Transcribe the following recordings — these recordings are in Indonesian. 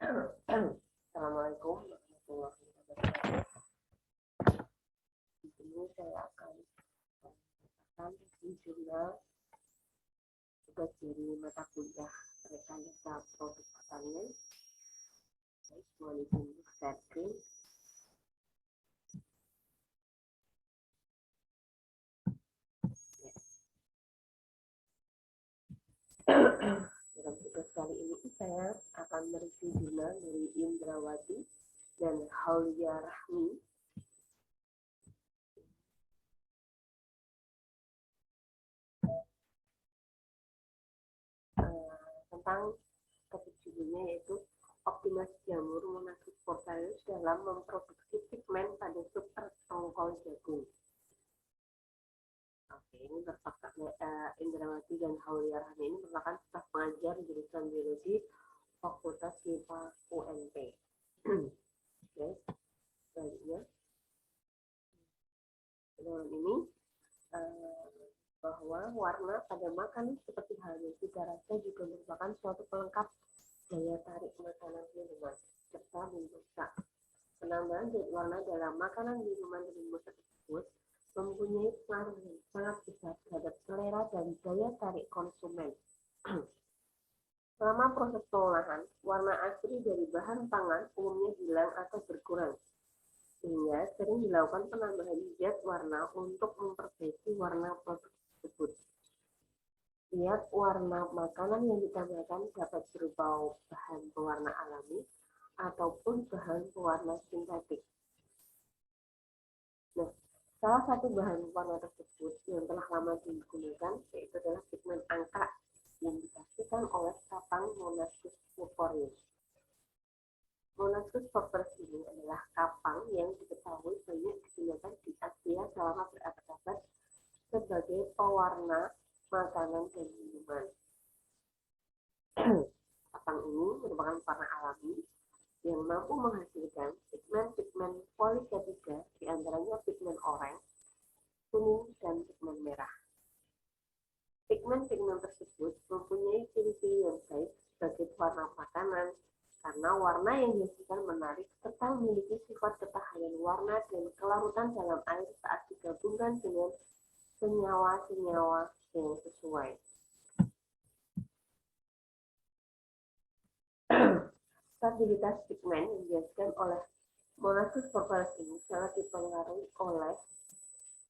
Assalamualaikum warahmatullahi wabarakatuh. Di sini saya akan membacakan jurnal tugas dari mata kuliah rekayasa produk pertanian. Baik, mohon izin share screen. Dalam tugas kali ini saya akan mereview jurnal dari Indrawati dan Haulia Rahmi tentang topik judulnya yaitu optimasi jamur monastic portarius dalam memproduksi pigmen pada substrat tongkol jagung. Oke, ini Indrawati dan Haulia Rahmi ini merupakan staf pengajar jurusan biologi Fakultas MIPA UNP. Oke, selanjutnya dalam ini bahwa warna pada makanan seperti halnya cita rasa juga merupakan suatu pelengkap daya tarik makanan minuman serta membuka. Penambahan zat warna dalam makanan minuman tersebut mempunyai pengaruh yang sangat besar terhadap selera dan daya tarik konsumen. Selama proses pengolahan, warna asli dari bahan pangan umumnya hilang atau berkurang, sehingga sering dilakukan penambahan zat warna untuk memperbaiki warna produk tersebut. Zat warna makanan yang ditambahkan dapat berupa bahan pewarna alami ataupun bahan pewarna sintetik. Nah, salah satu bahan warna tersebut yang telah lama digunakan yaitu adalah pigmen angka yang dihasilkan oleh kapang Monascus purpureus. Monascus purpureus ini adalah kapang yang diketahui banyak digunakan di Asia selama berabad-abad sebagai pewarna makanan dan minuman. Kapang ini merupakan warna alami yang mampu menghasilkan pigmen-pigmen poliketiga, diantaranya pigmen oranye, kuning, dan pigmen merah. Pigmen-pigmen tersebut mempunyai ciri-ciri yang baik sebagai warna makanan karena warna yang dihasilkan menarik serta memiliki sifat ketahanan warna dan kelarutan dalam air saat digabungkan dengan senyawa-senyawa yang sesuai. Stabilitas pigmen yang dihasilkan oleh Monascus purpureus ini sangat dipengaruhi oleh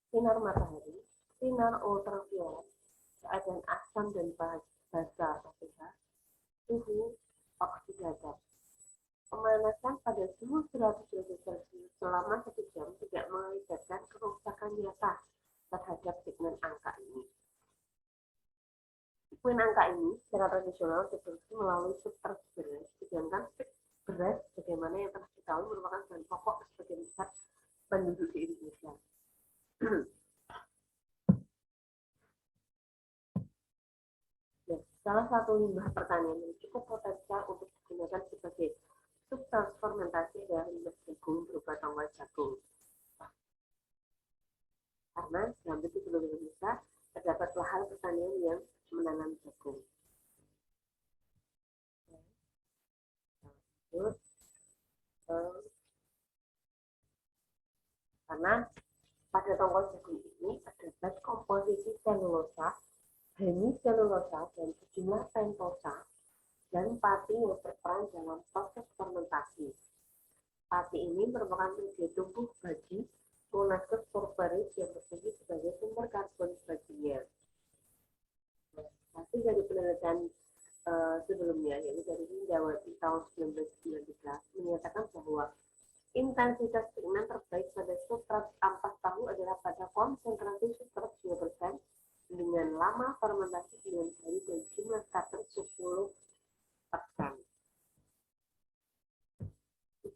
sinar matahari, sinar ultraviolet, keadaan asam dan basa pH, suhu oksidatif. Pemanasan pada suhu 100 derajat Celcius selama 1 jam tidak mengakibatkan kerusakan nyata terhadap pigmen angka ini. Pigmen angka ini secara tradisional diproduksi melalui substrat beras, sedangkan beras bagaimana yang telah diketahui merupakan bahan pokok sebagian besar penduduk di Indonesia. Nah, salah satu limbah pertanian yang cukup potensial untuk digunakan sebagai substrat fermentasi adalah limbah jagung berupa tongkol jagung. Karena hampir di seluruh Indonesia terdapat lahan pertanian yang menanam jagung. Karena pada tongkol jagung ini terdapat komposisi selulosa, hemiselulosa, dan sejumlah pentosa dan pati yang berperan dalam proses fermentasi. Pati ini merupakan media tumbuh bagi Monascus purpureus yang berfungsi sebagai sumber karbon baginya. Hasil dari penelitian sebelumnya, yaitu dari Indrawati tahun 1919, menyatakan bahwa intensitas pigmen terbaik pada substrat ampas tahu adalah pada konsentrasi substrat 2% dengan lama fermentasi 9 hari dan jumlah starter 10%.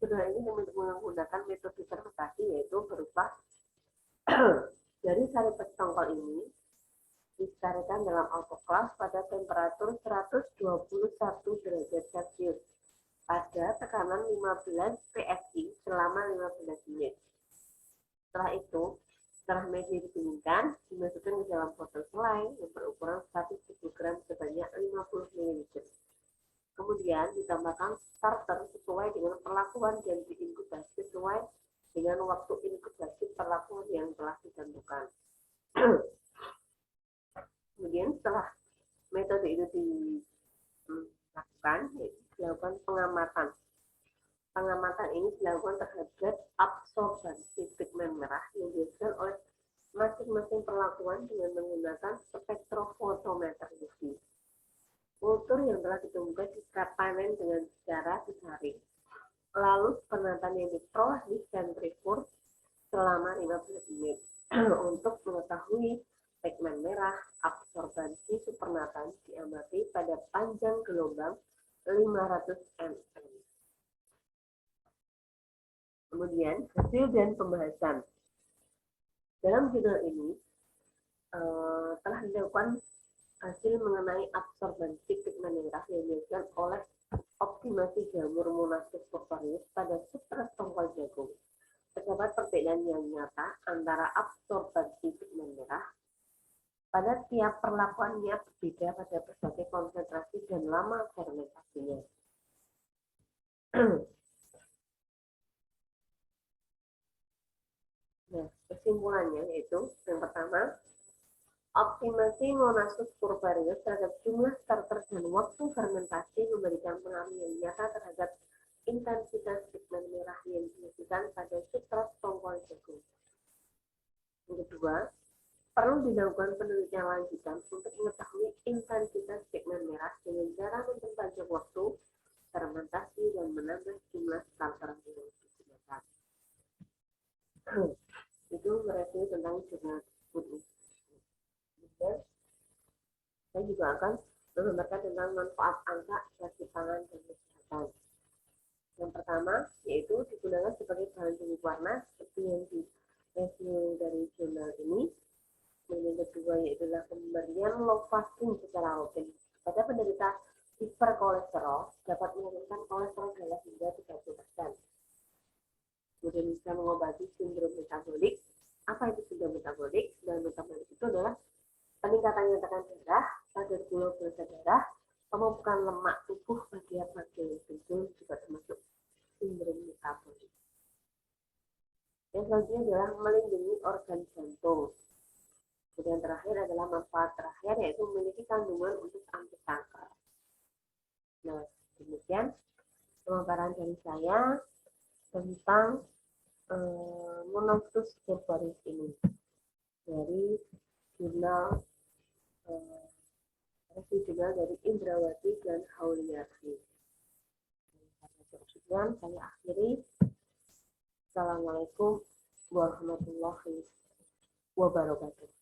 Jurnal ini menggunakan metode fermentasi yaitu berupa dari sari tongkol ini disarikan dalam autoclave pada temperatur 121 derajat Celcius pada tekanan 15 PSI selama 15 menit. Setelah itu, setelah media didinginkan, dimasukkan ke dalam botol selai yang berukuran 1 gram sebanyak 50 ml. Kemudian Kemudian ditambahkan starter sesuai dengan perlakuan dan diinkubasi sesuai dengan waktu inkubasi perlakuan yang telah ditentukan. Kemudian setelah metode itu dilakukan, dilakukan pengamatan. Pengamatan ini dilakukan terhadap absorbansi pigmen merah yang dihasilkan oleh masing-masing perlakuan dengan menggunakan spektrofotometer UV. Kultur yang telah ditemukan dipanen dengan cara disaring. Lalu penampilan yang diperoleh di sentrifuge selama 15 menit untuk mengetahui pigmen merah absorbansi supernatant diamati pada panjang gelombang 500 mm. Kemudian hasil dan pembahasan. Dalam judul ini telah dilakukan hasil mengenai absorbansi pigmen merah yang dihasilkan oleh optimasi jamur Monassus purpureus pada substrat tongkol jagung. Terdapat perbedaan yang nyata antara absorbansi pigmen merah pada tiap perlakuannya berbeda pada berbagai konsentrasi dan lama fermentasinya. Nah, kesimpulannya yaitu yang pertama, optimasi Monassus purpureus terhadap jumlah starter dan waktu fermentasi memberikan pengaruh yang nyata terhadap intensitas pigmen merah yang dihasilkan pada substrat tongkol jagung. Yang kedua, perlu dilakukan penelitian lanjutan untuk mengetahui intensitas pigmen merah dengan cara memperpanjang waktu fermentasi dan menambah jumlah starter yang digunakan. Itu mereview tentang jurnal tersebut. Kemudian saya juga akan menggambarkan tentang manfaat angka bagi pangan dan kesehatan. Yang pertama yaitu digunakan sebagai bahan pengubah warna seperti yang di review dari jurnal ini. Yang kedua yaitu pemberian lovastatin secara rutin pada penderita hiperkolesterol dapat menurunkan kolesterol darah hingga 30%. Kemudian bisa mengobati sindrom metabolik. Apa itu sindrom metabolik? Sindrom metabolik itu adalah peningkatannya tekanan darah, kadar gula darah, pemumpukan lemak tubuh bagian-bagian tubuh juga termasuk sindrom metabolik. Yang selanjutnya adalah melindungi organ jantung. Kemudian terakhir adalah manfaat terakhir yaitu memiliki kandungan untuk anti kanker. Nah, demikian pemaparan dari saya tentang Monassus purpureus ini dari jurnal jurnal dari Indrawati dan Hauliati. Sekian saya akhiri. Assalamualaikum warahmatullahi wabarakatuh.